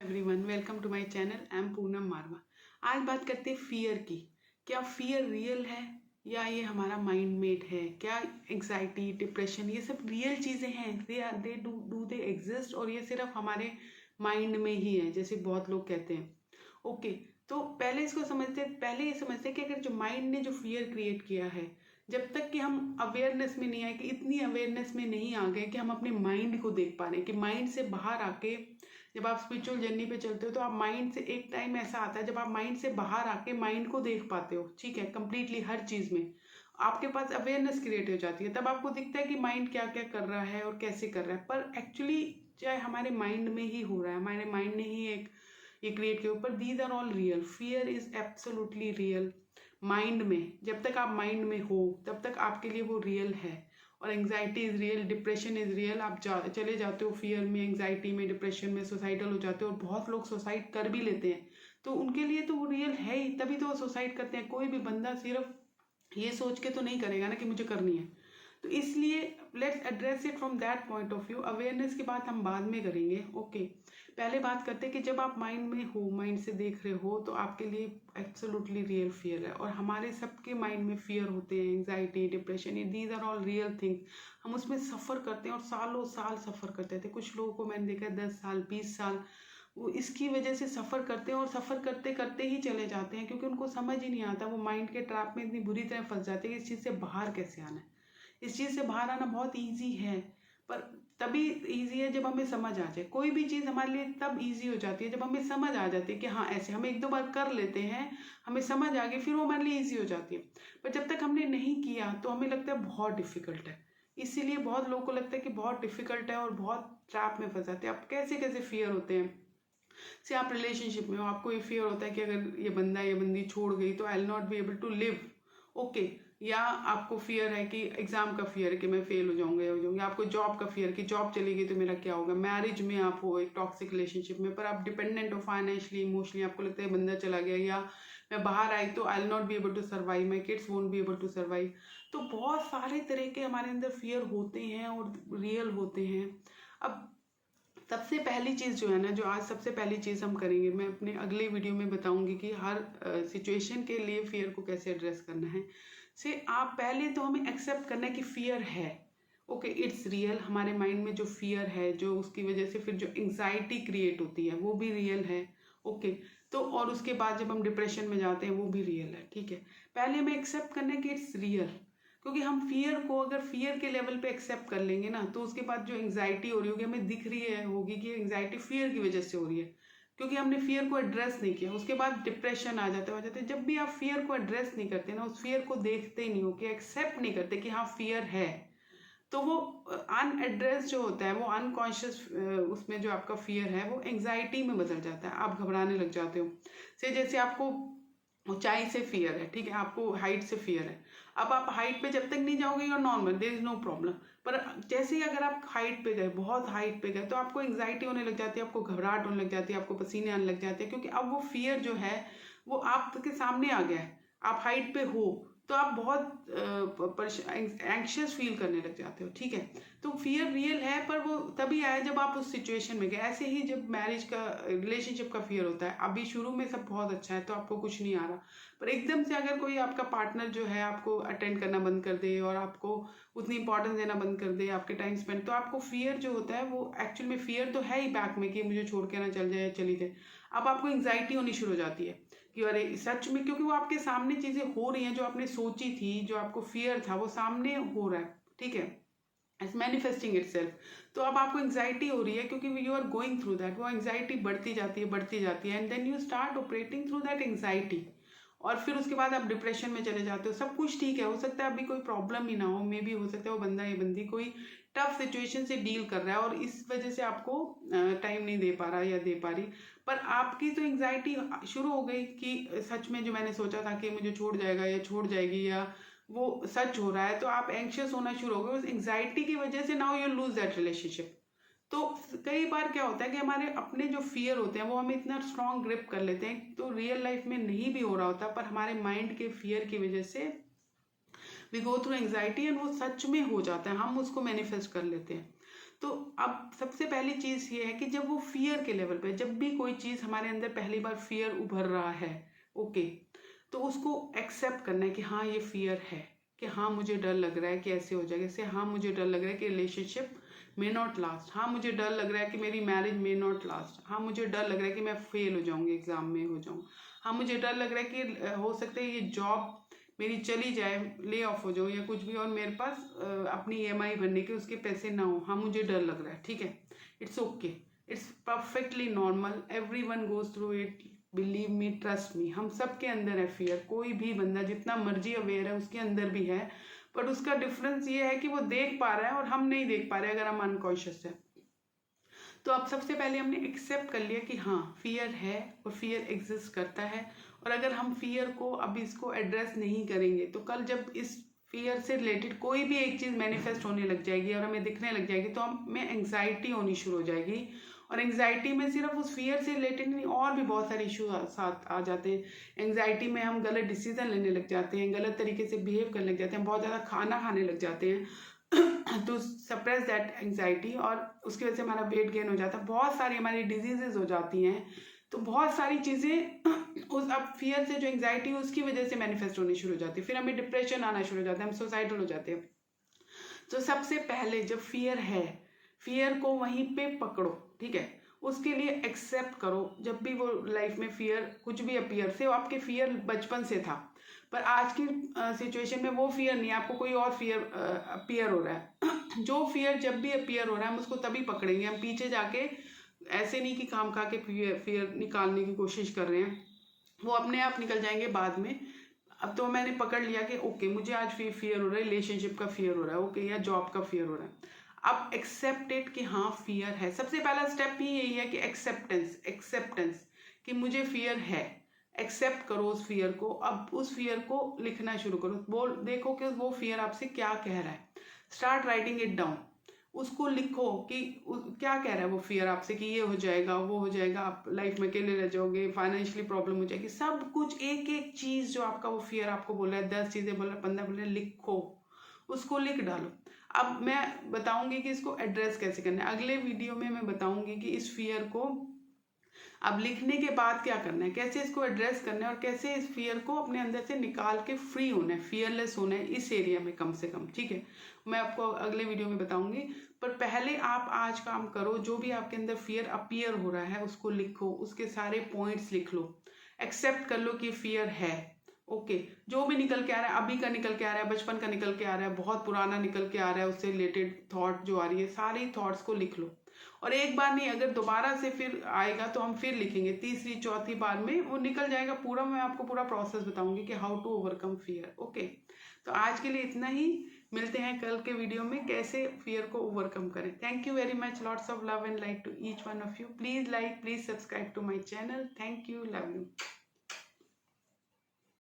Everyone, welcome to my channel. I am Poonam Marwa. आज बात करते हैं फियर की। क्या फियर रियल है या ये हमारा माइंड मेड है? क्या एंग्जाइटी, डिप्रेशन ये सब रियल चीज़ें हैं? दे एग्जिस्ट और ये सिर्फ हमारे माइंड में ही है जैसे बहुत लोग कहते हैं? ओके, तो पहले इसको समझते हैं। पहले ये समझते हैं कि अगर जो माइंड ने जो फियर क्रिएट किया है, जब तक कि हम अवेयरनेस में नहीं आए, कि इतनी अवेयरनेस में नहीं आ गए कि हम अपने माइंड को देख पा रहे हैं, कि माइंड से बाहर आके जब आप स्पिरिचुअल जर्नी पे चलते हो तो आप माइंड से, एक टाइम ऐसा आता है जब आप माइंड से बाहर आके माइंड को देख पाते हो, ठीक है, कंप्लीटली हर चीज़ में आपके पास अवेयरनेस क्रिएट हो जाती है। तब आपको दिखता है कि माइंड क्या क्या कर रहा है और कैसे कर रहा है। पर एक्चुअली चाहे हमारे माइंड में ही हो रहा है, हमारे माइंड ने ही एक ये क्रिएट किया। पर these are all real. Fear is absolutely real. Mind में, जब तक आप माइंड में हो तब तक आपके लिए वो रियल है। और anxiety is real, depression is real. आप चले जाते हो फियर में, एंग्जाइटी में, डिप्रेशन में, सुसाइडल हो जाते हो। और बहुत लोग सुसाइड कर भी लेते हैं, तो उनके लिए तो वो रियल है ही, तभी तो वो सुसाइड करते हैं। कोई भी बंदा सिर्फ ये सोच के तो नहीं करेगा ना कि मुझे करनी है। तो इसलिए let's address it from that point of view. Awareness की बात हम बाद में करेंगे। ओके, पहले बात करते हैं कि जब आप माइंड में हो, माइंड से देख रहे हो, तो आपके लिए एब्सोल्युटली रियल फियर है। और हमारे सबके माइंड में फियर होते हैं, anxiety, depression, these are all real things. हम उसमें सफ़र करते हैं और सालों साल सफ़र करते थे। कुछ लोगों को मैंने देखा है 10 साल 20 साल वो इसकी वजह से सफ़र करते हैं, और सफ़र करते करते ही चले जाते हैं, क्योंकि उनको समझ ही नहीं आता। वो माइंड के ट्रैप में इतनी बुरी तरह फंस जाते हैं कि इस चीज़ से बाहर कैसे आना है। इस चीज़ से बाहर आना बहुत ईजी है, पर तभी ईजी है जब हमें समझ आ जाए। कोई भी चीज़ हमारे लिए तब ईजी हो जाती है जब हमें समझ आ जाती है कि हाँ ऐसे। हम एक दो बार कर लेते हैं, हमें समझ आ गई, फिर वो हमारे लिए ईजी हो जाती है। पर जब तक हमने नहीं किया तो हमें लगता है बहुत डिफ़िकल्ट है। इसीलिए बहुत लोगों को लगता है कि बहुत डिफ़िकल्ट है और बहुत ट्रैप में फंस जाते हैं। अब कैसे कैसे फियर होते हैं। से आप रिलेशनशिप में हो, आपको ये फियर होता है कि अगर ये बंदा ये बंदी छोड़ गई तो I will not be able to live. Okay, या आपको फियर है कि एग्जाम का फियर है कि मैं फेल हो जाऊंगा या हो जाऊंगी। आपको जॉब का फियर कि जॉब चली गई तो मेरा क्या होगा। मैरिज में आप हो एक टॉक्सिक रिलेशनशिप में, पर आप डिपेंडेंट हो फाइनेंशियली, इमोशनली, आपको लगता है बंदा चला गया या मैं बाहर आई तो I will not be able to survive, my kids won't be able to survive. तो बहुत सारे तरह के हमारे अंदर फियर होते हैं और रियल होते हैं। अब सबसे पहली चीज़ जो है ना, जो आज सबसे पहली चीज़ हम करेंगे, मैं अपने अगले वीडियो में बताऊंगी कि हर सिचुएशन के लिए फियर को कैसे एड्रेस करना है। से आप पहले तो हमें एक्सेप्ट करना है कि फियर है। Okay, it's real. हमारे माइंड में जो फियर है, जो उसकी वजह से फिर जो एंग्जाइटी क्रिएट होती है, वो भी रियल है। ओके, तो और उसके बाद जब हम डिप्रेशन में जाते हैं वो भी रियल है। ठीक है, पहले हमें एक्सेप्ट करना है कि इट्स रियल। क्योंकि हम फियर को अगर फियर के लेवल पे एक्सेप्ट कर लेंगे ना, तो उसके बाद जो एंग्जाइटी हो रही होगी, हमें दिख रही है होगी कि एंग्जाइटी फियर की वजह से हो रही है, क्योंकि हमने फियर को एड्रेस नहीं किया। उसके बाद डिप्रेशन आ जाता है। जब भी आप फियर को एड्रेस नहीं करते ना, उस फियर को देखते ही नहीं हो, कि एक्सेप्ट नहीं करते कि हाँ फियर है, तो वो अनएड्रेस जो होता है, वो अनकॉन्शियस, उसमें जो आपका फियर है वो एंग्जाइटी में बदल जाता है। आप घबराने लग जाते हो। से जैसे आपको ऊंचाई से फियर है, ठीक है, आपको हाइट से फियर है। अब आप हाइट पे जब तक नहीं जाओगे और normal, there is no problem. पर जैसे ही अगर आप हाइट पे गए, बहुत हाइट पे गए, तो आपको एंग्जाइटी होने लग जाती है, आपको घबराहट होने लग जाती है, आपको पसीने आने लग जाते हैं, क्योंकि अब वो फियर जो है वो आपके सामने आ गया है। आप हाइट पे हो तो आप बहुत एंक्शियस फील करने लग जाते हो। ठीक है, तो फियर रियल है, पर वो तभी आया जब आप उस सिचुएशन में गए। ऐसे ही जब मैरिज का, रिलेशनशिप का फियर होता है, अभी शुरू में सब बहुत अच्छा है तो आपको कुछ नहीं आ रहा, पर एकदम से अगर कोई आपका पार्टनर जो है आपको अटेंड करना बंद कर दे और आपको उतनी इंपॉर्टेंस देना बंद कर दे, आपके टाइम स्पेंड, तो आपको फियर जो होता है वो एक्चुअल में फियर तो है ही बैक में कि मुझे छोड़ के ना चल जाए, चली जाए। अब आपको एंग्जाइटी होनी शुरू हो जाती है कि अरे सच में, क्योंकि वो आपके सामने चीज़ें हो रही हैं जो आपने सोची थी, जो आपको फियर था वो सामने हो रहा है। ठीक है, इट्स मैनिफेस्टिंग इटसेल्फ। तो अब आपको एंग्जाइटी हो रही है क्योंकि you are going through that. वो एंग्जाइटी बढ़ती जाती है, बढ़ती जाती है, and then you start operating through that anxiety. और फिर उसके बाद आप डिप्रेशन में चले जाते हो। सब कुछ ठीक है, हो सकता है अभी कोई प्रॉब्लम ही ना हो, मे भी हो सकता है वो बंदा या बंदी कोई टफ सिचुएशन से डील कर रहा है और इस वजह से आपको टाइम नहीं दे पा रहा या दे पा रही। पर आपकी तो एंग्जाइटी शुरू हो गई कि सच में जो मैंने सोचा था कि मुझे छोड़ जाएगा या छोड़ जाएगी, या वो सच हो रहा है, तो आप एंक्शियस होना शुरू हो गए उस एंग्जाइटी की वजह से। Now you lose that relationship. तो कई बार क्या होता है कि हमारे अपने जो फियर होते हैं वो हम इतना स्ट्रॉन्ग ग्रिप कर लेते हैं, तो रियल लाइफ में नहीं भी हो रहा होता, पर हमारे माइंड के फियर की वजह से we go through anxiety and वो सच में हो जाता है, हम उसको मैनिफेस्ट कर लेते हैं। तो अब सबसे पहली चीज़ ये है कि जब वो फियर के लेवल पे, जब भी कोई चीज़ हमारे अंदर पहली बार फियर उभर रहा है, ओके, तो उसको एक्सेप्ट करना है कि हाँ ये फियर है, कि हाँ मुझे डर लग रहा है कि ऐसे हो जाएगा, जैसे हाँ मुझे डर लग रहा है कि रिलेशनशिप मे नॉट लास्ट, हाँ मुझे डर लग रहा है कि मेरी मैरिज मे नॉट लास्ट, हाँ मुझे डर लग रहा है कि मैं फेल हो जाऊंगी एग्जाम में, हो जाऊँ, हाँ मुझे डर लग रहा है कि हो सकता है ये जॉब मेरी चली जाए, ले ऑफ हो जाऊँ या कुछ भी, और मेरे पास अपनी EMI भरने के उसके पैसे ना हो, हाँ मुझे डर लग रहा है, ठीक है, it's okay, it's perfectly normal, every one goes through it, believe me, trust me, हम सब के अंदर है फियर, कोई भी बंदा जितना मर्जी अवेयर है उसके अंदर भी है, बट उसका डिफरेंस ये है कि वो देख पा रहा है और हम नहीं देख पा रहे अगर हम अनकॉन्शियस है। तो अब सबसे पहले हमने एक्सेप्ट कर लिया कि हाँ फियर है और फियर एग्जिस्ट करता है, और अगर हम फियर को अब इसको एड्रेस नहीं करेंगे तो कल जब इस फियर से रिलेटेड कोई भी एक चीज़ मैनिफेस्ट होने लग जाएगी और हमें दिखने लग जाएगी तो हमें एंग्जाइटी होनी शुरू हो जाएगी, और एंग्जाइटी में सिर्फ उस फियर से रिलेटेड नहीं और भी बहुत सारे इशू साथ आ जाते हैं। एंग्जाइटी में हम गलत डिसीजन लेने लग जाते हैं, गलत तरीके से बिहेव करने लग जाते हैं, बहुत ज़्यादा खाना खाने लग जाते हैं टू सप्रेस दैट एंग्जाइटी, और उसकी वजह से हमारा वेट गेन हो जाता है, बहुत सारी हमारी डिजीजेज हो जाती हैं। तो बहुत सारी चीज़ें उस अब फियर से जो एंग्जाइटी है उसकी वजह से मैनिफेस्ट होनी शुरू हो जाती है, फिर हमें डिप्रेशन आना शुरू हो जाता है, हम सुसाइडल हो जाते हैं। तो सबसे पहले जब फियर है, फियर को वहीं पे पकड़ो, ठीक है, उसके लिए एक्सेप्ट करो। जब भी वो लाइफ में फियर कुछ भी अपीयर से, वो आपके फियर बचपन से था, पर आज की सिचुएशन में वो फियर नहीं है, आपको कोई और फियर अपीयर हो रहा है जो फियर जब भी अपीयर हो रहा है हम उसको तभी पकड़ेंगे, हम पीछे जाके ऐसे नहीं कि काम खा के फियर निकालने की कोशिश कर रहे हैं, वो अपने आप निकल जाएंगे बाद में। अब तो मैंने पकड़ लिया कि ओके मुझे आज फियर हो रहा है, रिलेशनशिप का फियर हो रहा है, ओके, या जॉब का फियर हो रहा है, अब एक्सेप्टेड कि हाँ फियर है। सबसे पहला स्टेप ही यही है कि एक्सेप्टेंस कि मुझे फियर है, एक्सेप्ट करो उस फियर को। अब उस फियर को लिखना शुरू करो, बोल देखो कि वो फियर आपसे क्या कह रहा है, स्टार्ट राइटिंग इट डाउन, उसको लिखो कि क्या कह रहा है वो फियर आपसे, कि ये हो जाएगा, वो हो जाएगा, आप लाइफ में अकेले रह जाओगे, फाइनेंशियली प्रॉब्लम हो जाएगी, सब कुछ एक एक चीज़ जो आपका वो फियर आपको बोल रहा है, 10 चीज़ें बोल रहा है, 15 बोल रहा है, लिखो, उसको लिख डालो। अब मैं बताऊंगी कि इसको एड्रेस कैसे करना है, अगले वीडियो में मैं बताऊंगी कि इस फियर को अब लिखने के बाद क्या करना है, कैसे इसको एड्रेस करना है, और कैसे इस फियर को अपने अंदर से निकाल के फ्री होना है, फियरलेस होना है इस एरिया में कम से कम, ठीक है, मैं आपको अगले वीडियो में बताऊंगी। पर पहले आप आज काम करो, जो भी आपके अंदर फियर अपीयर हो रहा है उसको लिखो, उसके सारे पॉइंट्स लिख लो, एक्सेप्ट कर लो कि फियर है, ओके, जो भी निकल के आ रहा है, अभी का निकल के आ रहा है, बचपन का निकल के आ रहा है, बहुत पुराना निकल के आ रहा है, उससे रिलेटेड थॉट जो आ रही है, सारी थॉट्स को लिख लो, और एक बार नहीं, अगर दोबारा से फिर आएगा तो हम फिर लिखेंगे, तीसरी चौथी बार में वो निकल जाएगा पूरा, मैं आपको पूरा प्रोसेस बताऊंगी कि how to overcome fear, okay. तो आज के लिए इतना ही, मिलते हैं कल के वीडियो में कैसे फियर को ओवरकम करें। Thank you very much, lots of love and like to each one of you, please like, please subscribe to my channel, thank you, love you.